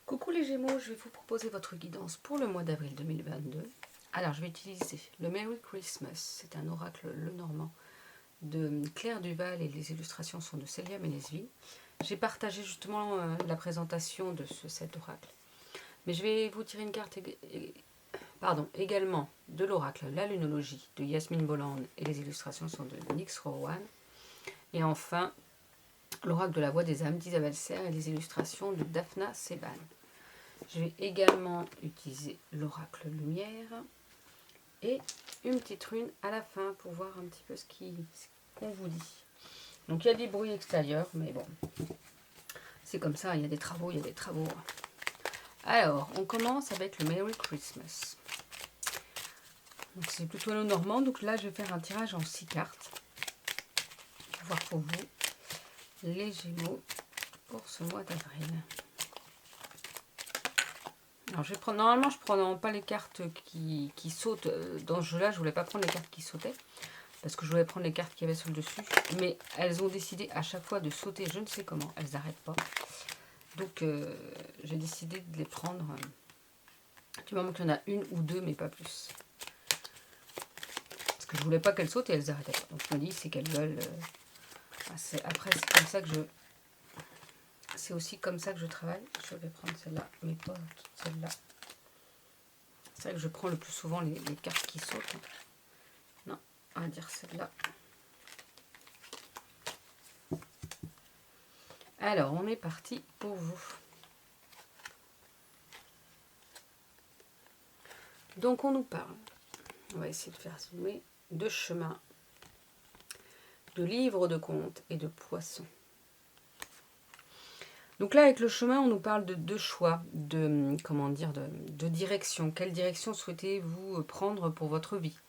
Coucou les Gémeaux, je vais vous proposer votre guidance pour le mois d'avril 2022. Alors, je vais utiliser le Merry Christmas, c'est un oracle lenormand de Claire Duval et les illustrations sont de Célia Ménesville. J'ai partagé justement la présentation de cet oracle. Mais je vais vous tirer une carte également de l'oracle La Lunologie de Yasmine Bolland et les illustrations sont de Nix Rowan. Et enfin, l'oracle de la voix des âmes d'Isabelle Serre et les illustrations de Daphna Seban. Je vais également utiliser l'oracle lumière et une petite rune à la fin pour voir un petit peu ce qu'on vous dit. Donc il y a des bruits extérieurs, mais bon, c'est comme ça, il y a des travaux, Alors, on commence avec le Merry Christmas. C'est plutôt le normand, donc là je vais faire un tirage en 6 cartes. Pour voir pour vous, les Gémeaux, pour ce mois d'avril. Alors je vais prendre, normalement je ne prends pas les cartes qui sautent. Dans ce jeu-là, je ne voulais pas prendre les cartes qui sautaient. Parce que je voulais prendre les cartes qu'il y avait sur le dessus. Mais elles ont décidé à chaque fois de sauter, je ne sais comment. Elles n'arrêtent pas. Donc j'ai décidé de les prendre. Du moment qu'il y en a une ou deux, mais pas plus. Parce que je ne voulais pas qu'elles sautent et elles n'arrêtaient pas. Donc je me dis, c'est qu'elles veulent... après, c'est comme ça que je... C'est aussi comme ça que je travaille. Je vais prendre celle-là, mais pas celle-là. C'est vrai que je prends le plus souvent les cartes qui sautent. Non, on va dire celle-là. Alors, on est parti pour vous. Donc, on nous parle, on va essayer de faire zoomer, de chemin, de livres de contes et de poissons. Donc là, avec le chemin, on nous parle de deux choix, de direction. Quelle direction souhaitez-vous prendre pour votre vie?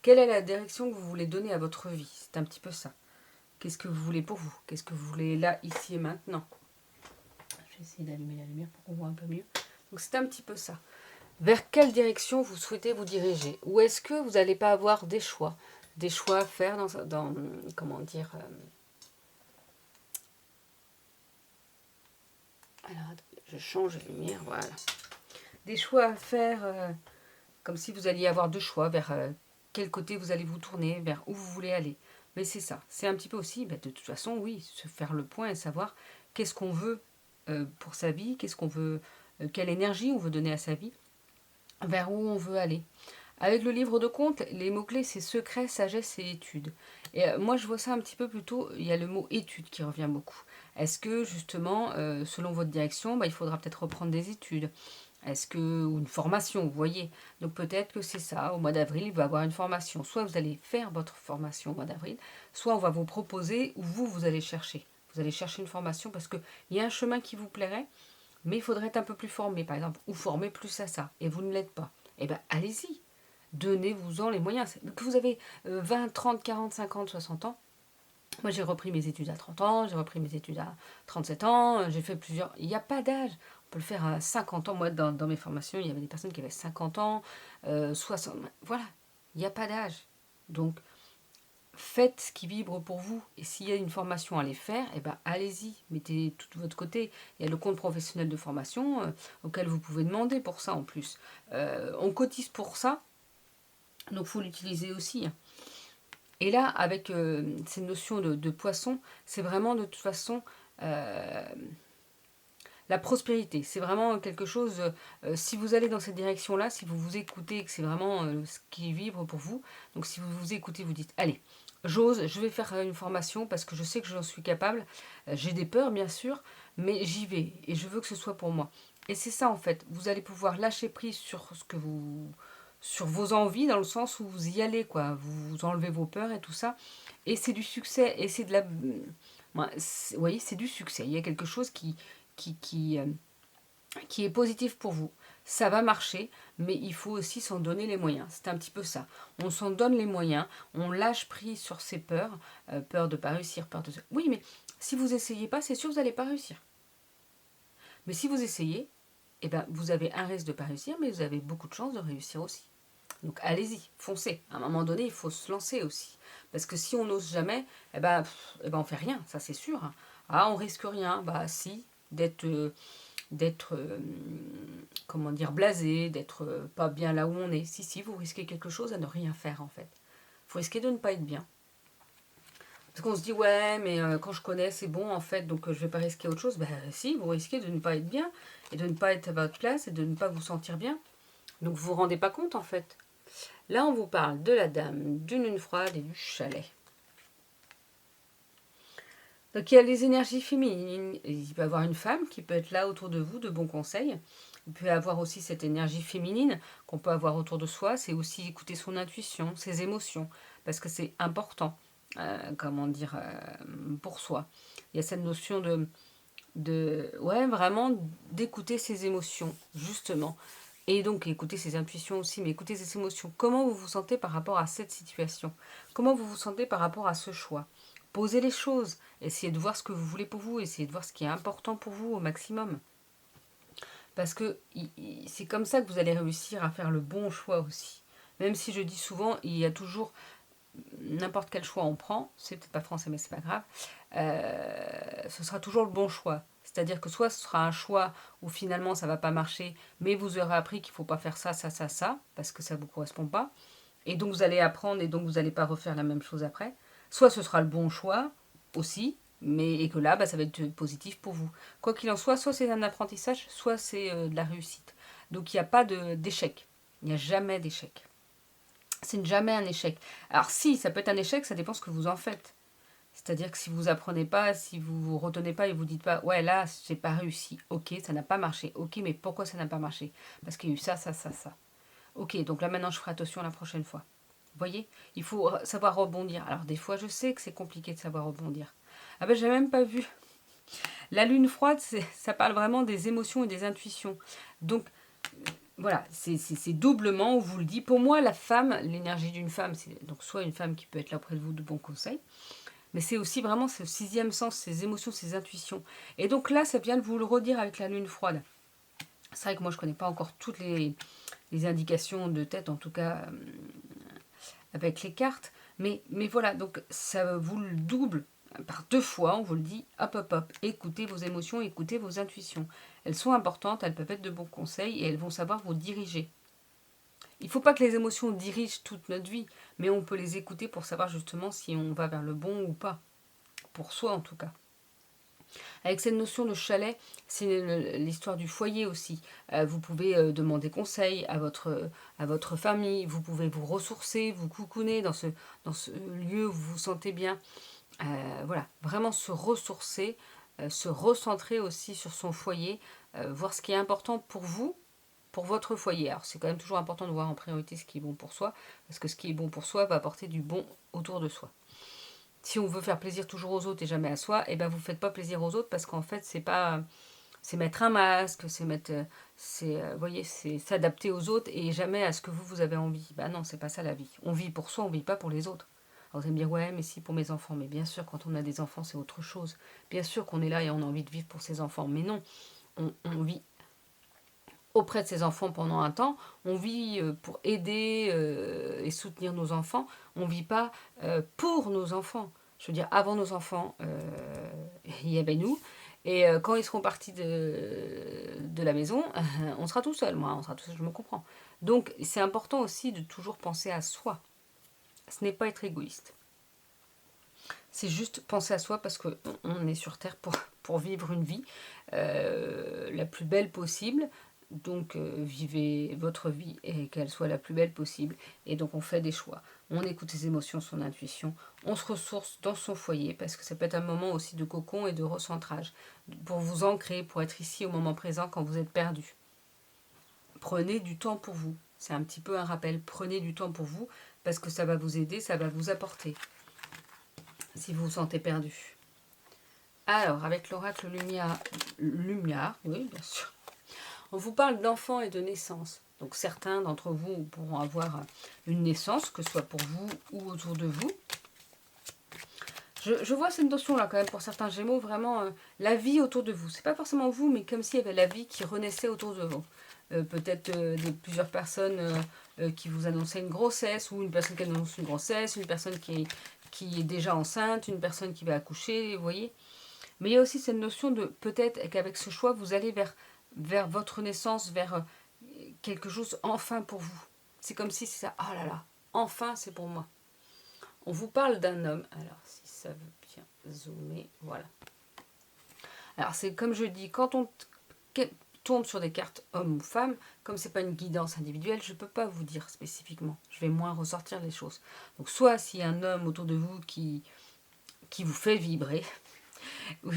Quelle est la direction que vous voulez donner à votre vie? C'est un petit peu ça. Qu'est-ce que vous voulez pour vous? Qu'est-ce que vous voulez là, ici et maintenant? Je vais essayer d'allumer la lumière pour qu'on voit un peu mieux. Donc c'est un petit peu ça. Vers quelle direction vous souhaitez vous diriger? Ou est-ce que vous n'allez pas avoir des choix à faire dans comment dire... Alors, je change de lumière, voilà. Des choix à faire, comme si vous alliez avoir deux choix, vers quel côté vous allez vous tourner, vers où vous voulez aller. Mais c'est ça, c'est un petit peu aussi, de toute façon, oui, se faire le point et savoir qu'est-ce qu'on veut pour sa vie, qu'est-ce qu'on veut, quelle énergie on veut donner à sa vie, vers où on veut aller. Avec le livre de contes, les mots-clés, c'est secret, sagesse et étude. Et moi, je vois ça un petit peu plutôt, il y a le mot étude qui revient beaucoup. Est-ce que, justement, selon votre direction, il faudra peut-être reprendre des études? Est-ce que, ou une formation, vous voyez? Donc peut-être que c'est ça, au mois d'avril, il va y avoir une formation. Soit vous allez faire votre formation au mois d'avril, soit on va vous proposer, ou vous allez chercher. Vous allez chercher une formation parce qu'il y a un chemin qui vous plairait, mais il faudrait être un peu plus formé, par exemple, ou former plus à ça, et vous ne l'êtes pas. Eh bien, allez-y. Donnez-vous-en les moyens. Que vous avez 20, 30, 40, 50, 60 ans. Moi, j'ai repris mes études à 30 ans, j'ai repris mes études à 37 ans, j'ai fait plusieurs... Il n'y a pas d'âge. On peut le faire à 50 ans. Moi, dans mes formations, il y avait des personnes qui avaient 50 ans, 60... Voilà, il n'y a pas d'âge. Donc, faites ce qui vibre pour vous. Et s'il y a une formation à aller faire, eh ben, allez-y, mettez tout de votre côté. Il y a le compte professionnel de formation auquel vous pouvez demander pour ça en plus. On cotise pour ça. Donc, il faut l'utiliser aussi. Et là, avec ces notions de poisson, c'est vraiment de toute façon la prospérité. C'est vraiment quelque chose, si vous allez dans cette direction-là, si vous vous écoutez, que c'est vraiment ce qui vibre pour vous, donc si vous vous écoutez, vous dites, allez, j'ose, je vais faire une formation parce que je sais que j'en suis capable. J'ai des peurs, bien sûr, mais j'y vais et je veux que ce soit pour moi. Et c'est ça, en fait. Vous allez pouvoir lâcher prise sur ce que vous... sur vos envies, dans le sens où vous y allez, quoi. Vous enlevez vos peurs et tout ça. Et c'est du succès. Et c'est de la... Vous voyez, c'est du succès. Il y a quelque chose qui, qui, euh, qui est positif pour vous. Ça va marcher, mais il faut aussi s'en donner les moyens. C'est un petit peu ça. On s'en donne les moyens, on lâche prise sur ses peurs. Peur de ne pas réussir, peur de... Oui, mais si vous essayez pas, c'est sûr que vous n'allez pas réussir. Mais si vous essayez, eh ben, vous avez un risque de ne pas réussir, mais vous avez beaucoup de chances de réussir aussi. Donc allez-y, foncez. À un moment donné, il faut se lancer aussi. Parce que si on n'ose jamais, on fait rien, ça c'est sûr. Ah, on risque rien. Bah si, d'être, comment dire, blasé, d'être pas bien là où on est. Si, vous risquez quelque chose à ne rien faire en fait. Vous risquez de ne pas être bien. Parce qu'on se dit, ouais, mais quand je connais, c'est bon en fait, donc je vais pas risquer autre chose. Ben si, vous risquez de ne pas être bien, et de ne pas être à votre place, et de ne pas vous sentir bien. Donc vous vous rendez pas compte en fait. Là, on vous parle de la dame, d'une lune froide et du chalet. Donc il y a les énergies féminines. Il peut y avoir une femme qui peut être là autour de vous, de bons conseils. Il peut y avoir aussi cette énergie féminine qu'on peut avoir autour de soi. C'est aussi écouter son intuition, ses émotions, parce que c'est important, comment dire, pour soi. Il y a cette notion ouais, vraiment d'écouter ses émotions, justement. Et donc écouter ses intuitions aussi, mais écouter ses émotions. Comment vous vous sentez par rapport à cette situation? Comment vous vous sentez par rapport à ce choix? Posez les choses. Essayez de voir ce que vous voulez pour vous. Essayez de voir ce qui est important pour vous au maximum. Parce que c'est comme ça que vous allez réussir à faire le bon choix aussi. Même si je dis souvent, il y a toujours n'importe quel choix on prend, c'est peut-être pas français mais c'est pas grave, ce sera toujours le bon choix. C'est-à-dire que soit ce sera un choix où finalement ça va pas marcher, mais vous aurez appris qu'il faut pas faire ça, ça, ça, ça, parce que ça vous correspond pas. Et donc vous allez apprendre et donc vous n'allez pas refaire la même chose après. Soit ce sera le bon choix aussi, mais et que là, ça va être positif pour vous. Quoi qu'il en soit c'est un apprentissage, soit c'est de la réussite. Donc il n'y a pas d'échec. Il n'y a jamais d'échec. C'est jamais un échec. Alors si, ça peut être un échec, ça dépend ce que vous en faites. C'est-à-dire que si vous apprenez pas, si vous vous retenez pas et vous dites pas, ouais là, j'ai pas réussi, ok, ça n'a pas marché, ok, mais pourquoi ça n'a pas marché? Parce qu'il y a eu ça, ça, ça, ça. Ok, donc là maintenant je ferai attention la prochaine fois. Vous voyez, il faut savoir rebondir. Alors des fois je sais que c'est compliqué de savoir rebondir. Ah ben j'ai même pas vu. La lune froide, ça parle vraiment des émotions et des intuitions. Donc voilà, c'est doublement, on vous le dit. Pour moi, la femme, l'énergie d'une femme, c'est donc soit une femme qui peut être là auprès de vous de bons conseils, mais c'est aussi vraiment ce sixième sens, ses émotions, ses intuitions. Et donc là, ça vient de vous le redire avec la lune froide. C'est vrai que moi, je ne connais pas encore toutes les indications de tête, en tout cas avec les cartes, mais voilà, donc ça vous le double par deux fois, on vous le dit, hop, hop, hop, écoutez vos émotions, écoutez vos intuitions. Elles sont importantes, elles peuvent être de bons conseils et elles vont savoir vous diriger. Il ne faut pas que les émotions dirigent toute notre vie, mais on peut les écouter pour savoir justement si on va vers le bon ou pas. Pour soi en tout cas. Avec cette notion de chalet, c'est l'histoire du foyer aussi. Vous pouvez demander conseil à votre famille, vous pouvez vous ressourcer, vous coucouner dans ce lieu où vous vous sentez bien. Voilà, vraiment se ressourcer, se recentrer aussi sur son foyer, voir ce qui est important pour vous, pour votre foyer. Alors c'est quand même toujours important de voir en priorité ce qui est bon pour soi, parce que ce qui est bon pour soi va apporter du bon autour de soi. Si on veut faire plaisir toujours aux autres et jamais à soi, et ben vous faites pas plaisir aux autres parce qu'en fait c'est mettre un masque, voyez, c'est s'adapter aux autres et jamais à ce que vous avez envie. Ben non, c'est pas ça la vie. On vit pour soi, on vit pas pour les autres. Alors vous allez me dire ouais, mais si pour mes enfants, mais bien sûr quand on a des enfants c'est autre chose. Bien sûr qu'on est là et on a envie de vivre pour ses enfants, mais non, on vit auprès de ses enfants pendant un temps, on vit pour aider et soutenir nos enfants, on ne vit pas pour nos enfants. Je veux dire, avant nos enfants, il y avait nous, et quand ils seront partis de la maison, on sera tout seul, moi, on sera tout seul, je me comprends. Donc c'est important aussi de toujours penser à soi. Ce n'est pas être égoïste. C'est juste penser à soi parce qu'on est sur Terre pour vivre une vie la plus belle possible. Donc vivez votre vie et qu'elle soit la plus belle possible. Et donc on fait des choix. On écoute ses émotions, son intuition. On se ressource dans son foyer parce que ça peut être un moment aussi de cocon et de recentrage. Pour vous ancrer, pour être ici au moment présent quand vous êtes perdu. Prenez du temps pour vous. C'est un petit peu un rappel. Prenez du temps pour vous parce que ça va vous aider, ça va vous apporter. Si vous vous sentez perdu. Alors, avec l'oracle Lumière, oui, bien sûr. On vous parle d'enfants et de naissance. Donc certains d'entre vous pourront avoir une naissance, que ce soit pour vous ou autour de vous. Je vois cette notion-là quand même pour certains Gémeaux, vraiment la vie autour de vous. C'est pas forcément vous, mais comme s'il y avait la vie qui renaissait autour de vous. Peut-être plusieurs personnes qui vous annonçaient une grossesse, ou une personne qui annonce une grossesse, une personne qui est déjà enceinte, une personne qui va accoucher, vous voyez. Mais il y a aussi cette notion de peut-être qu'avec ce choix, vous allez vers vers votre naissance, vers quelque chose enfin pour vous. C'est comme si c'est ça, oh là là, enfin c'est pour moi. On vous parle d'un homme, alors si ça veut bien zoomer, voilà. Alors c'est comme je dis, quand on tombe sur des cartes homme ou femme, comme c'est pas une guidance individuelle, je peux pas vous dire spécifiquement. Je vais moins ressortir les choses. Donc soit s'il y a un homme autour de vous qui vous fait vibrer,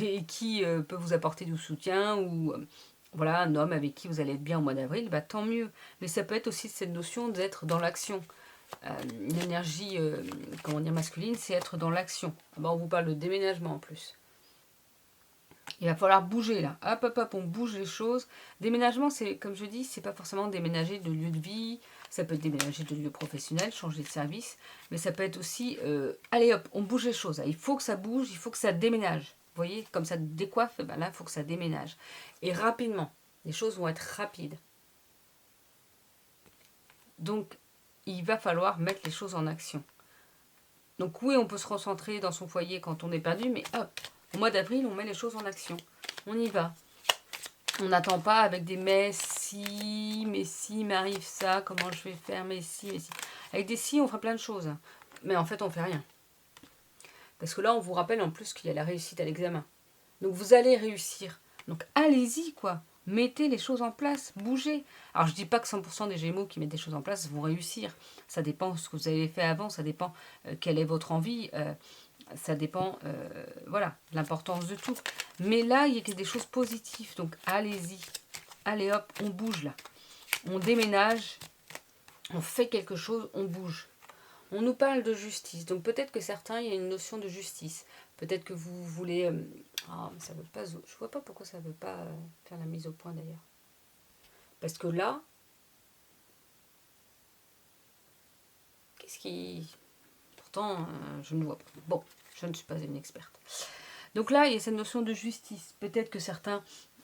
et qui peut vous apporter du soutien, ou voilà, un homme avec qui vous allez être bien au mois d'avril, bah, tant mieux. Mais ça peut être aussi cette notion d'être dans l'action. L'énergie comment dire, masculine, c'est être dans l'action. Ah bah, on vous parle de déménagement en plus. Il va falloir bouger là. Hop, hop, hop, on bouge les choses. Déménagement, c'est comme je dis, c'est pas forcément déménager de lieu de vie. Ça peut être déménager de lieu professionnel, changer de service. Mais ça peut être aussi, allez hop, on bouge les choses. Il faut que ça bouge, il faut que ça déménage. Vous voyez, comme ça décoiffe, ben là, il faut que ça déménage. Et rapidement. Les choses vont être rapides. Donc, il va falloir mettre les choses en action. Donc oui, on peut se recentrer dans son foyer quand on est perdu, mais hop, au mois d'avril, on met les choses en action. On y va. On n'attend pas avec des mais si m'arrive ça, comment je vais faire, mais si. Avec des si, on fera plein de choses. Mais en fait, on fait rien. Parce que là, on vous rappelle en plus qu'il y a la réussite à l'examen. Donc vous allez réussir. Donc allez-y, quoi. Mettez les choses en place, bougez. Alors je dis pas que 100% des Gémeaux qui mettent des choses en place vont réussir. Ça dépend de ce que vous avez fait avant, ça dépend quelle est votre envie, ça dépend, voilà, de l'importance de tout. Mais là, il y a des choses positives, donc allez-y. Allez hop, on bouge là. On déménage, on fait quelque chose, on bouge. On nous parle de justice, donc peut-être que certains, il y a une notion de justice. Peut-être que vous voulez... Ah, mais ça veut pas... Je vois pas pourquoi ça veut pas faire la mise au point d'ailleurs. Parce que là... Qu'est-ce qui... Pourtant, je ne vois pas. Bon, je ne suis pas une experte. Donc là, il y a cette notion de justice. Peut-être que certains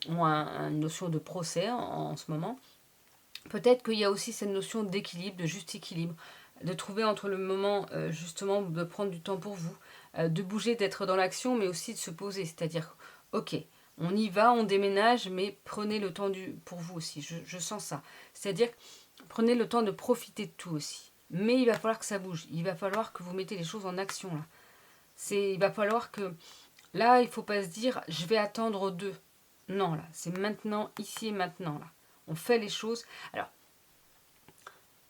ont une notion de procès en ce moment. Peut-être qu'il y a aussi cette notion d'équilibre, de juste équilibre. De trouver entre le moment, justement, de prendre du temps pour vous, de bouger, d'être dans l'action, mais aussi de se poser. C'est-à-dire, ok, on y va, on déménage, mais prenez le temps pour vous aussi. Je sens ça. C'est-à-dire, prenez le temps de profiter de tout aussi. Mais il va falloir que ça bouge. Il va falloir que vous mettez les choses en action, là. Il va falloir que... Là, il ne faut pas se dire, je vais attendre d'eux. Non, là, c'est maintenant, ici et maintenant, là. On fait les choses. Alors,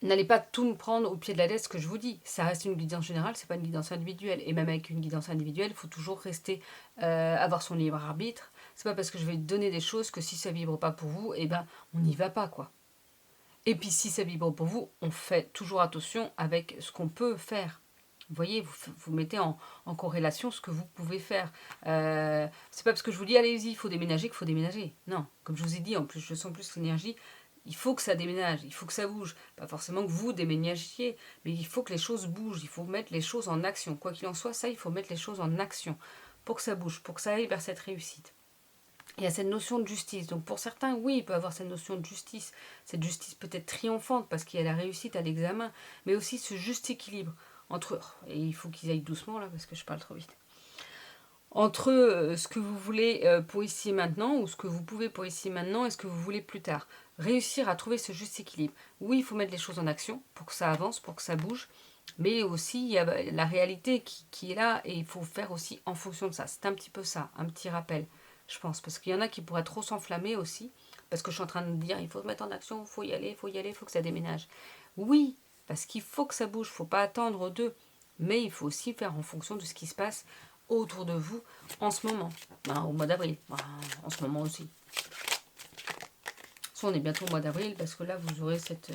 n'allez pas tout me prendre au pied de la lettre, ce que je vous dis. Ça reste une guidance générale, c'est pas une guidance individuelle. Et même avec une guidance individuelle, il faut toujours rester, avoir son libre arbitre. C'est pas parce que je vais donner des choses que si ça vibre pas pour vous, eh ben, on n'y va pas, quoi. Et puis si ça vibre pour vous, on fait toujours attention avec ce qu'on peut faire. Vous voyez, vous mettez en corrélation ce que vous pouvez faire. C'est pas parce que je vous dis allez-y, il faut déménager qu'il faut déménager. Non, comme je vous ai dit, en plus je sens plus l'énergie. Il faut que ça déménage, il faut que ça bouge. Pas forcément que vous déménagiez, mais il faut que les choses bougent, il faut mettre les choses en action. Quoi qu'il en soit, ça, il faut mettre les choses en action pour que ça bouge, pour que ça aille vers cette réussite. Il y a cette notion de justice. Donc pour certains, oui, il peut y avoir cette notion de justice. Cette justice peut-être triomphante parce qu'il y a la réussite à l'examen, mais aussi ce juste équilibre entre eux. Et il faut qu'ils aillent doucement là parce que je parle trop vite. Entre ce que vous voulez pour ici et maintenant, ou ce que vous pouvez pour ici et maintenant, et ce que vous voulez plus tard. Réussir à trouver ce juste équilibre. Oui, il faut mettre les choses en action pour que ça avance, pour que ça bouge. Mais aussi, il y a la réalité qui est là et il faut faire aussi en fonction de ça. C'est un petit peu ça, un petit rappel, je pense. Parce qu'il y en a qui pourraient trop s'enflammer aussi. Parce que je suis en train de dire, il faut se mettre en action, il faut y aller, il faut que ça déménage. Oui, parce qu'il faut que ça bouge, il ne faut pas attendre d'eux. Mais il faut aussi faire en fonction de ce qui se passe autour de vous en ce moment. Au mois d'avril, en ce moment aussi. Soit on est bientôt au mois d'avril parce que là, vous aurez cette...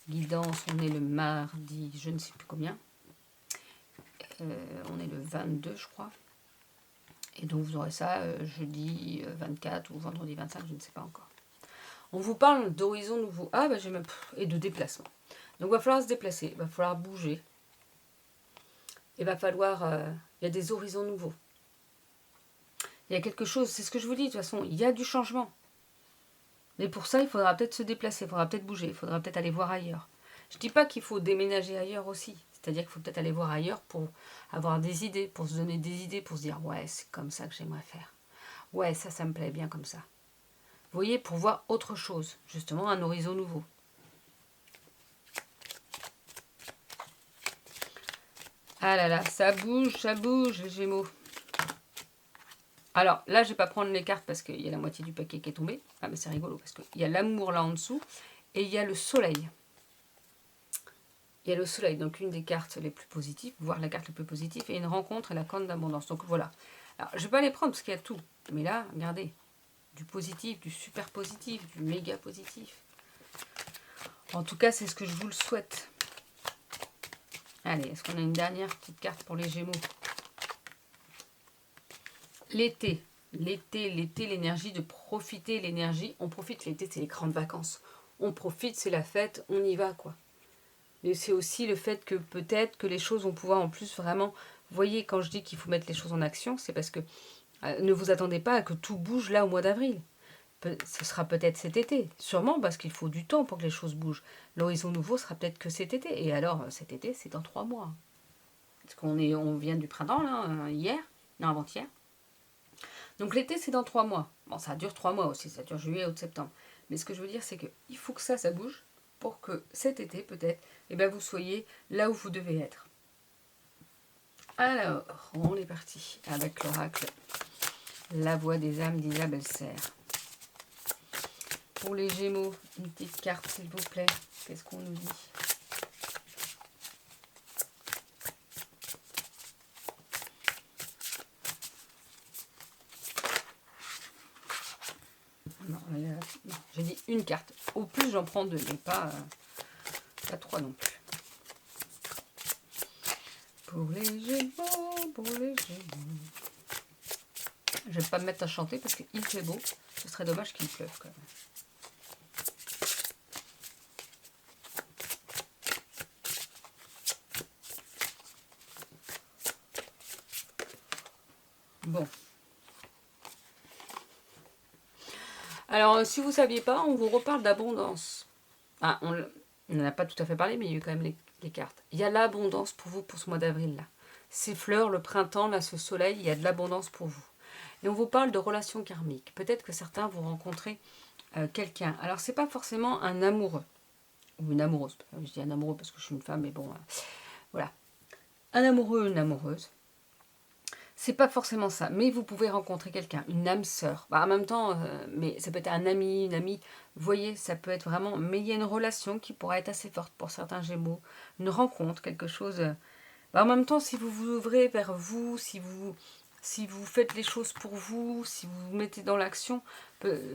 guidance, on est le mardi, je ne sais plus combien. On est le 22, je crois. Et donc vous aurez ça jeudi 24 ou vendredi 25, je ne sais pas encore. On vous parle d'horizons nouveaux. Ah, bah j'ai même... Et de déplacement. Donc il va falloir se déplacer, il va falloir bouger. Il va falloir... il y a des horizons nouveaux. Il y a quelque chose, c'est ce que je vous dis, de toute façon, il y a du changement. Mais pour ça, il faudra peut-être se déplacer, il faudra peut-être bouger, il faudra peut-être aller voir ailleurs. Je ne dis pas qu'il faut déménager ailleurs aussi. C'est-à-dire qu'il faut peut-être aller voir ailleurs pour avoir des idées, pour se donner des idées, pour se dire « Ouais, c'est comme ça que j'aimerais faire. Ouais, ça me plaît bien comme ça. » voyez, pour voir autre chose, justement un horizon nouveau. Ah là là, ça bouge, les Gémeaux. Alors là, je vais pas prendre les cartes parce qu'il y a la moitié du paquet qui est tombé. Ah mais c'est rigolo parce qu'il y a l'amour là en dessous et il y a le soleil. Il y a le soleil, donc une des cartes les plus positives, voire la carte la plus positive, et une rencontre et la corne d'abondance. Donc voilà. Alors je vais pas les prendre parce qu'il y a tout. Mais là, regardez, du positif, du super positif, du méga positif. En tout cas, c'est ce que je vous le souhaite. Allez, est-ce qu'on a une dernière petite carte pour les Gémeaux? L'été, l'énergie de profiter, l'énergie, on profite, l'été c'est les grandes vacances, on profite, c'est la fête, on y va quoi. Mais c'est aussi le fait que peut-être que les choses vont pouvoir en plus vraiment, vous voyez quand je dis qu'il faut mettre les choses en action, c'est parce que ne vous attendez pas à que tout bouge là au mois d'avril. Ce sera peut-être cet été, sûrement parce qu'il faut du temps pour que les choses bougent. L'horizon nouveau sera peut-être que cet été, et alors cet été c'est dans 3 mois. Parce on vient du printemps là, hier, non avant-hier. Donc l'été, c'est dans 3 mois. Bon, ça dure 3 mois aussi, ça dure juillet, août, septembre. Mais ce que je veux dire, c'est qu'il faut que ça bouge pour que cet été, peut-être, eh ben, vous soyez là où vous devez être. Alors, on est parti avec l'oracle La Voix des âmes d'Isabelle Serre. Pour les Gémeaux, une petite carte, s'il vous plaît. Qu'est-ce qu'on nous dit ? Non, j'ai dit une carte. Au plus, j'en prends 2, mais pas 3 non plus. Pour les Gémeaux, pour les Gémeaux. Je vais pas me mettre à chanter parce qu'il fait beau. Ce serait dommage qu'il pleuve quand même. Bon. Alors, si vous ne saviez pas, on vous reparle d'abondance. Ah, on n'en a pas tout à fait parlé, mais il y a eu quand même les cartes. Il y a l'abondance pour vous pour ce mois d'avril là. Ces fleurs, le printemps, là, ce soleil, il y a de l'abondance pour vous. Et on vous parle de relations karmiques. Peut-être que certains vont rencontrer quelqu'un. Alors, c'est pas forcément un amoureux ou une amoureuse. Je dis un amoureux parce que je suis une femme, mais bon, voilà. Un amoureux, une amoureuse. C'est pas forcément ça, mais vous pouvez rencontrer quelqu'un, une âme sœur. Bah, en même temps, mais ça peut être un ami, une amie. Vous voyez, ça peut être vraiment. Mais il y a une relation qui pourrait être assez forte pour certains Gémeaux. Une rencontre, quelque chose. Bah, en même temps, si vous vous ouvrez vers vous, si vous faites les choses pour vous, si vous vous mettez dans l'action,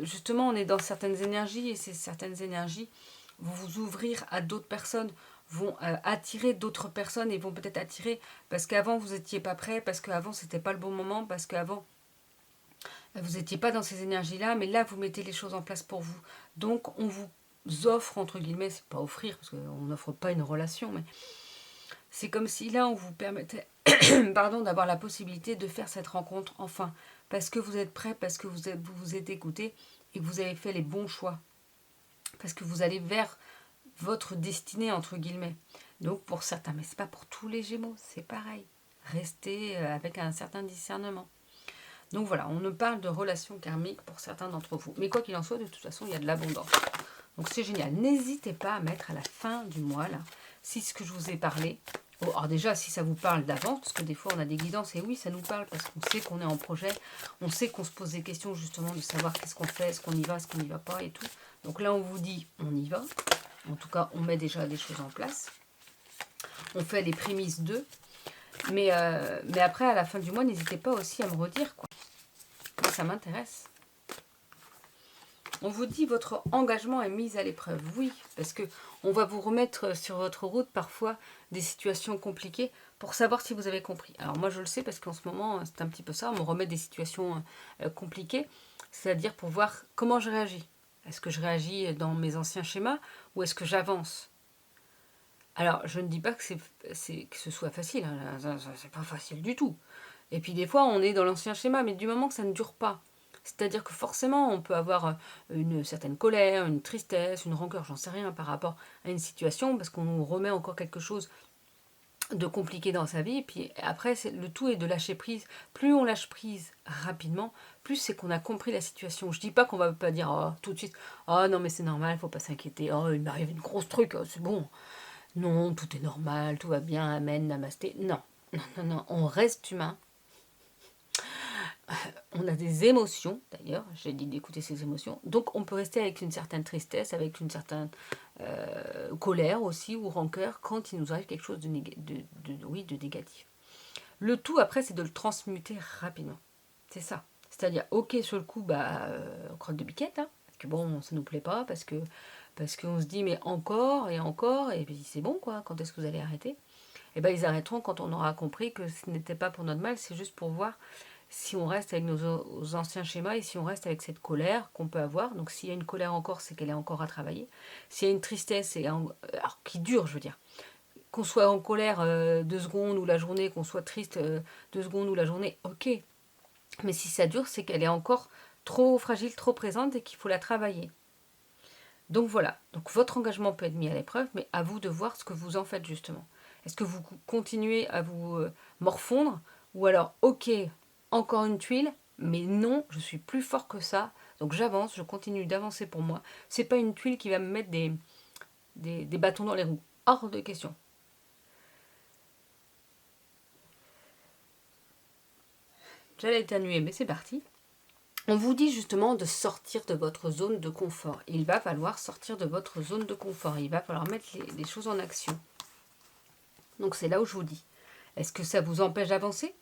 justement, on est dans certaines énergies et ces certaines énergies vont vous ouvrir à d'autres personnes, vont attirer d'autres personnes et vont peut-être attirer parce qu'avant vous n'étiez pas prêt, parce qu'avant c'était pas le bon moment, parce qu'avant vous n'étiez pas dans ces énergies-là, mais là vous mettez les choses en place pour vous. Donc on vous offre, entre guillemets, c'est pas offrir, parce qu'on n'offre pas une relation, mais c'est comme si là on vous permettait pardon, d'avoir la possibilité de faire cette rencontre enfin, parce que vous êtes prêt, parce que vous vous êtes écouté et que vous avez fait les bons choix, parce que vous allez vers votre destinée, entre guillemets. Donc pour certains, mais c'est pas pour tous les Gémeaux, c'est pareil. Restez avec un certain discernement. Donc voilà, on ne parle de relations karmiques pour certains d'entre vous. Mais quoi qu'il en soit, de toute façon, il y a de l'abondance. Donc c'est génial. N'hésitez pas à mettre à la fin du mois, là, si ce que je vous ai parlé, alors déjà, si ça vous parle d'avance, parce que des fois on a des guidances, et oui, ça nous parle, parce qu'on sait qu'on est en projet, on sait qu'on se pose des questions justement de savoir qu'est-ce qu'on fait, est-ce qu'on y va, est-ce qu'on n'y va pas et tout. Donc là, on vous dit, on y va. En tout cas, on met déjà des choses en place. On fait les prémices d'eux. Mais après, à la fin du mois, n'hésitez pas aussi à me redire, quoi. Moi, ça m'intéresse. On vous dit votre engagement est mis à l'épreuve. Oui, parce que on va vous remettre sur votre route parfois des situations compliquées pour savoir si vous avez compris. Alors moi, je le sais parce qu'en ce moment, c'est un petit peu ça. On me remet des situations compliquées, c'est-à-dire pour voir comment je réagis. Est-ce que je réagis dans mes anciens schémas ou est-ce que j'avance? Alors, je ne dis pas que ce soit facile. Hein. C'est pas facile du tout. Et puis des fois, on est dans l'ancien schéma, mais du moment que ça ne dure pas, c'est-à-dire que forcément, on peut avoir une certaine colère, une tristesse, une rancœur, j'en sais rien, par rapport à une situation, parce qu'on nous remet encore quelque chose de compliqué dans sa vie. Et puis après, le tout est de lâcher prise. Plus on lâche prise rapidement, plus c'est qu'on a compris la situation. Je dis pas qu'on va pas dire oh, tout de suite, oh non mais c'est normal, faut pas s'inquiéter, oh il m'arrive une grosse truc, oh, c'est bon. Non, tout est normal, tout va bien, amen, namasté. Non, non, non, non, on reste humain. On a des émotions, d'ailleurs, j'ai dit d'écouter ses émotions, donc on peut rester avec une certaine tristesse, avec une certaine colère aussi, ou rancœur, quand il nous arrive quelque chose de négatif. Le tout, après, c'est de le transmuter rapidement. C'est ça. C'est-à-dire, ok, sur le coup, crotte de biquette, hein, parce que bon, ça nous plaît pas, parce qu'on se dit, mais encore, et puis c'est bon, quoi, quand est-ce que vous allez arrêter? Et ben ils arrêteront quand on aura compris que ce n'était pas pour notre mal, c'est juste pour voir si on reste avec nos anciens schémas et si on reste avec cette colère qu'on peut avoir. Donc s'il y a une colère encore, c'est qu'elle est encore à travailler. S'il y a une tristesse, alors, qui dure, je veux dire, qu'on soit en colère 2 secondes ou la journée, qu'on soit triste 2 secondes ou la journée, ok. Mais si ça dure, c'est qu'elle est encore trop fragile, trop présente et qu'il faut la travailler. Donc voilà, donc votre engagement peut être mis à l'épreuve, mais à vous de voir ce que vous en faites justement. Est-ce que vous continuez à vous morfondre, ou alors ok, encore une tuile, mais non, je suis plus fort que ça, donc j'avance, je continue d'avancer pour moi. C'est pas une tuile qui va me mettre des bâtons dans les roues, hors de question. J'allais éternuer, mais c'est parti. On vous dit justement de sortir de votre zone de confort. Il va falloir sortir de votre zone de confort. Il va falloir mettre les choses en action. Donc c'est là où je vous dis. Est-ce que ça vous empêche d'avancer?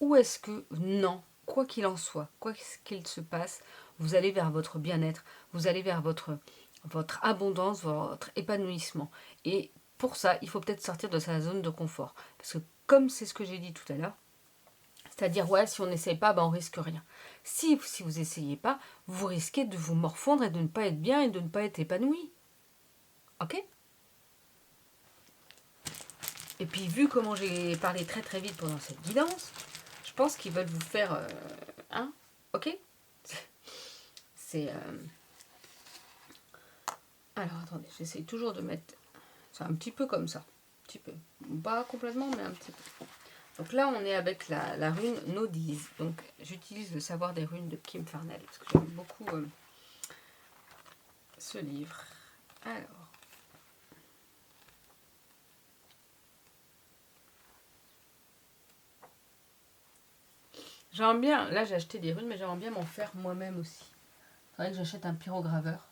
Ou est-ce que non, quoi qu'il en soit, quoi qu'il se passe, vous allez vers votre bien-être, vous allez vers votre abondance, votre épanouissement. Et pour ça, il faut peut-être sortir de sa zone de confort. Parce que comme c'est ce que j'ai dit tout à l'heure, c'est-à-dire, ouais, si on n'essaye pas, on risque rien. Si vous n'essayez pas, vous risquez de vous morfondre et de ne pas être bien et de ne pas être épanoui. Ok? Et puis, vu comment j'ai parlé très très vite pendant cette guidance, je pense qu'ils veulent vous faire... hein? Ok? C'est... Alors, attendez, j'essaie toujours de mettre... C'est un petit peu comme ça. Un petit peu. Pas complètement, mais un petit peu. Donc là, on est avec la rune Nodise. Donc, j'utilise le savoir des runes de Kim Farnell, parce que j'aime beaucoup ce livre. Alors... J'aimerais bien, là j'ai acheté des runes, mais j'aimerais bien m'en faire moi-même aussi. Il faudrait que j'achète un pyrograveur.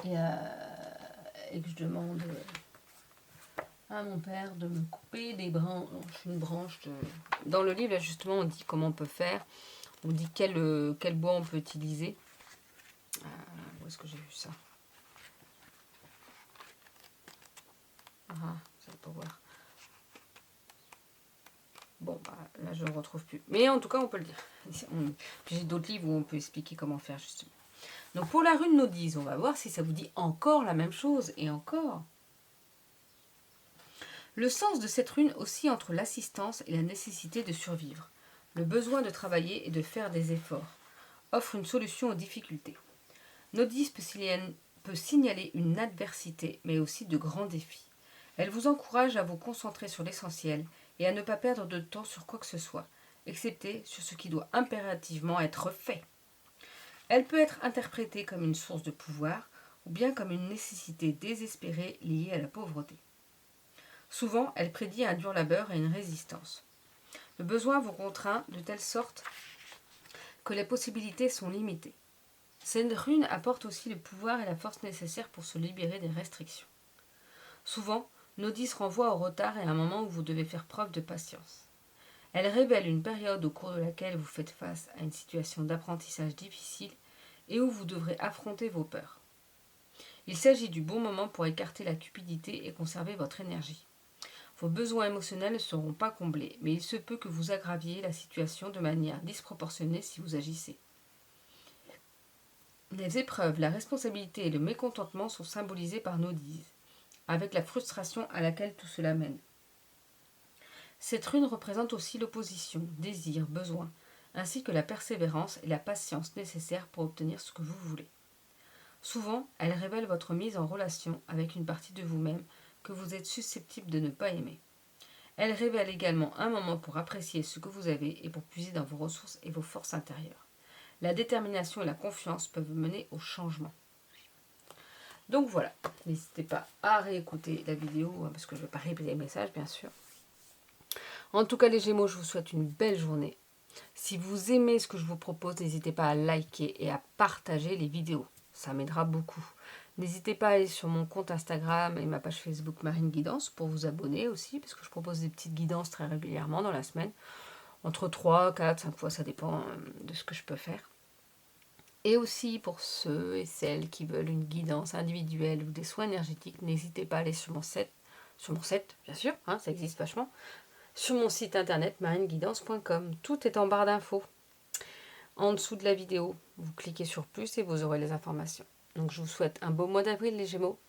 Et que je demande à mon père de me couper des branches, une branche. Dans le livre, là, justement, on dit comment on peut faire. On dit quel bois on peut utiliser. Où est-ce que j'ai vu ça? Ah, ça va pas voir. Bon, là, je ne le retrouve plus. Mais en tout cas, on peut le dire. J'ai d'autres livres où on peut expliquer comment faire, justement. Donc, pour la rune Nodise, on va voir si ça vous dit encore la même chose. Et encore. Le sens de cette rune oscille entre l'assistance et la nécessité de survivre. Le besoin de travailler et de faire des efforts offre une solution aux difficultés. Nodise peut signaler une adversité, mais aussi de grands défis. Elle vous encourage à vous concentrer sur l'essentiel et à ne pas perdre de temps sur quoi que ce soit, excepté sur ce qui doit impérativement être fait. Elle peut être interprétée comme une source de pouvoir ou bien comme une nécessité désespérée liée à la pauvreté. Souvent, elle prédit un dur labeur et une résistance. Le besoin vous contraint de telle sorte que les possibilités sont limitées. Cette rune apporte aussi le pouvoir et la force nécessaires pour se libérer des restrictions. Souvent, Nodis renvoie au retard et à un moment où vous devez faire preuve de patience. Elle révèle une période au cours de laquelle vous faites face à une situation d'apprentissage difficile et où vous devrez affronter vos peurs. Il s'agit du bon moment pour écarter la cupidité et conserver votre énergie. Vos besoins émotionnels ne seront pas comblés, mais il se peut que vous aggraviez la situation de manière disproportionnée si vous agissez. Les épreuves, la responsabilité et le mécontentement sont symbolisés par Nodise, avec la frustration à laquelle tout cela mène. Cette rune représente aussi l'opposition, désir, besoin, ainsi que la persévérance et la patience nécessaires pour obtenir ce que vous voulez. Souvent, elle révèle votre mise en relation avec une partie de vous-même que vous êtes susceptible de ne pas aimer. Elle révèle également un moment pour apprécier ce que vous avez et pour puiser dans vos ressources et vos forces intérieures. La détermination et la confiance peuvent mener au changement. Donc voilà, n'hésitez pas à réécouter la vidéo, parce que je ne vais pas répéter les messages, bien sûr. En tout cas, les Gémeaux, je vous souhaite une belle journée. Si vous aimez ce que je vous propose, n'hésitez pas à liker et à partager les vidéos. Ça m'aidera beaucoup. N'hésitez pas à aller sur mon compte Instagram et ma page Facebook Marine Guidance pour vous abonner aussi, parce que je propose des petites guidances très régulièrement dans la semaine. Entre 3, 4, 5 fois, ça dépend de ce que je peux faire. Et aussi pour ceux et celles qui veulent une guidance individuelle ou des soins énergétiques, n'hésitez pas à aller sur mon site, bien sûr, ça existe vachement, sur mon site internet marineguidance.com. Tout est en barre d'infos. En dessous de la vidéo, vous cliquez sur plus et vous aurez les informations. Donc je vous souhaite un beau mois d'avril les Gémeaux